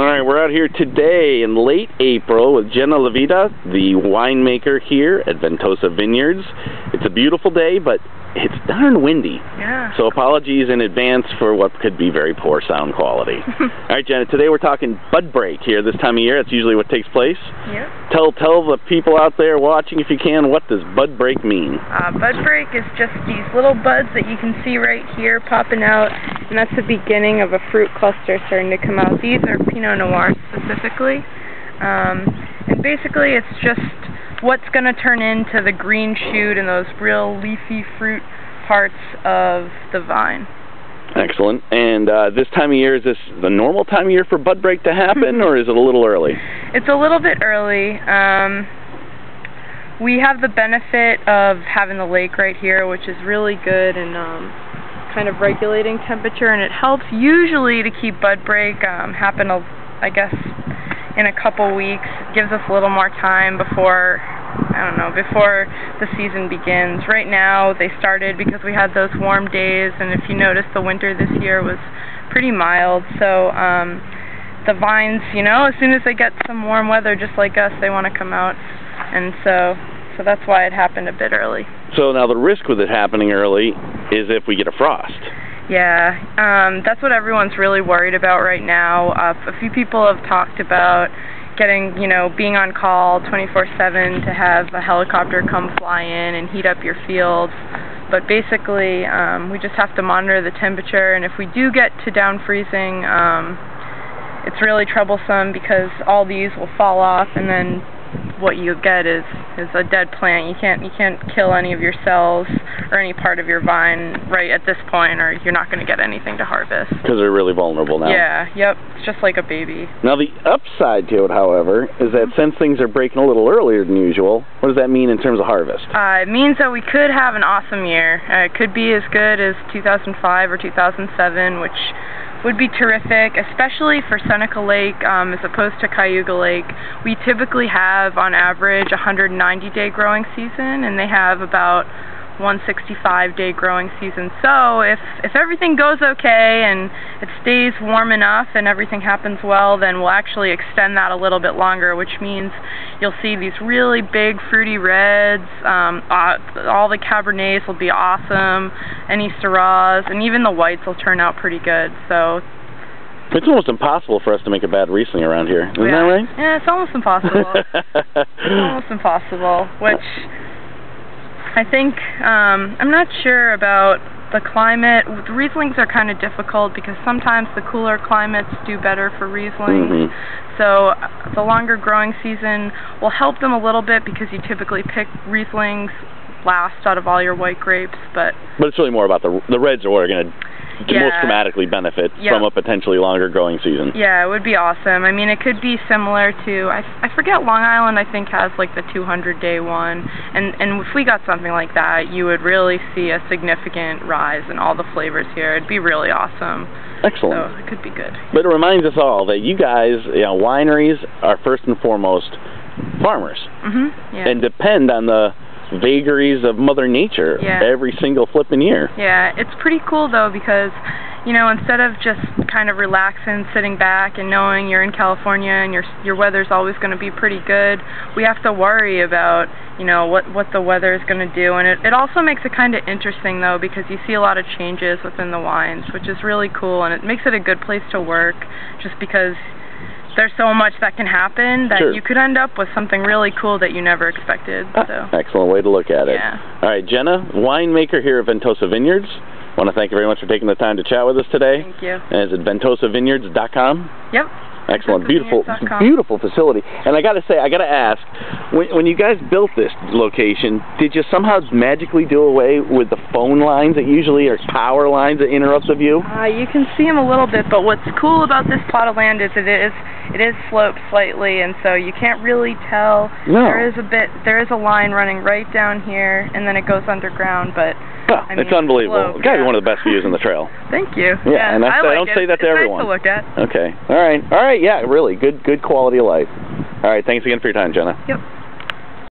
right, we're out here today in late April with Jenna LaVita, the winemaker here at Ventosa Vineyards. It's a beautiful day, but it's darn windy. Yeah. So apologies in advance for what could be very poor sound quality. All right, Jenna, today we're talking bud break here this time of year. That's usually what takes place. Yep. Tell the people out there watching, if you can, what does bud break mean? Bud break is just these little buds that you can see right here popping out, and that's the beginning of a fruit cluster starting to come out. These are Pinot Noirs specifically, and basically it's just what's going to turn into the green shoot and those real leafy fruit parts of the vine. Excellent. And this time of year, is this the normal time of year for bud break to happen, or is it a little early? It's a little bit early. We have the benefit of having the lake right here, which is really good and kind of regulating temperature, and it helps usually to keep bud break happen, I guess, in a couple weeks. It gives us a little more time before, before the season begins. Right now they started because we had those warm days, and if you notice, the winter this year was pretty mild, so the vines, as soon as they get some warm weather just like us, they want to come out, and so that's why it happened a bit early. So now the risk with it happening early is if we get a frost. Yeah, that's what everyone's really worried about right now. A few people have talked about getting, being on call 24/7 to have a helicopter come fly in and heat up your fields. But basically, we just have to monitor the temperature, and if we do get to down freezing, it's really troublesome because all these will fall off, and then what you get is a dead plant. You can't kill any of your cells or any part of your vine right at this point, or you're not going to get anything to harvest. Because they're really vulnerable now. Yeah, yep. It's just like a baby. Now the upside to it, however, is that since things are breaking a little earlier than usual, what does that mean in terms of harvest? It means that we could have an awesome year. It could be as good as 2005 or 2007, which would be terrific, especially for Seneca Lake as opposed to Cayuga Lake. We typically have, on average, a 190-day growing season, and they have about 165-day growing season. So if everything goes okay and it stays warm enough and everything happens well, then we'll actually extend that a little bit longer, which means you'll see these really big fruity reds. All the Cabernets will be awesome, any Syrahs, and even the whites will turn out pretty good. So it's almost impossible for us to make a bad Riesling around here. Isn't that right? Yeah, it's almost impossible. It's almost impossible, which I think, I'm not sure about the climate. The Rieslings are kind of difficult because sometimes the cooler climates do better for Rieslings. So the longer growing season will help them a little bit because you typically pick Rieslings last out of all your white grapes. But it's really more about the reds are what are going to most dramatically benefit from a potentially longer growing season. Yeah, it would be awesome. I mean, it could be similar to, I forget, Long Island I think has like the 200-day one, and if we got something like that, you would really see a significant rise in all the flavors here. It'd be really awesome. Excellent. So it could be good. But it reminds us all that you guys, wineries are first and foremost farmers, and depend on the vagaries of Mother Nature every single flipping year. Yeah, it's pretty cool though because, instead of just kind of relaxing, sitting back and knowing you're in California and your weather's always going to be pretty good, we have to worry about, what the weather is going to do. And it also makes it kind of interesting though because you see a lot of changes within the wines, which is really cool, and it makes it a good place to work just because there's so much that can happen that you could end up with something really cool that you never expected. So. Excellent way to look at it. Yeah. All right, Jenna, winemaker here at Ventosa Vineyards. I want to thank you very much for taking the time to chat with us today. Thank you. And is it ventosavineyards.com? Yep. Excellent, beautiful facility. And I got to ask, when you guys built this location, did you somehow magically do away with the phone lines that usually are power lines that interrupt the view? You can see them a little bit, but what's cool about this plot of land is it is sloped slightly, and so you can't really tell. No. There is a line running right down here, and then it goes underground, but I mean, it's unbelievable. It's got to be one of the best views on the trail. Thank you. Yeah, and I don't say that to everyone. It's nice to look at. Okay. All right. Yeah, really good quality of life. All right. Thanks again for your time, Jenna. Yep.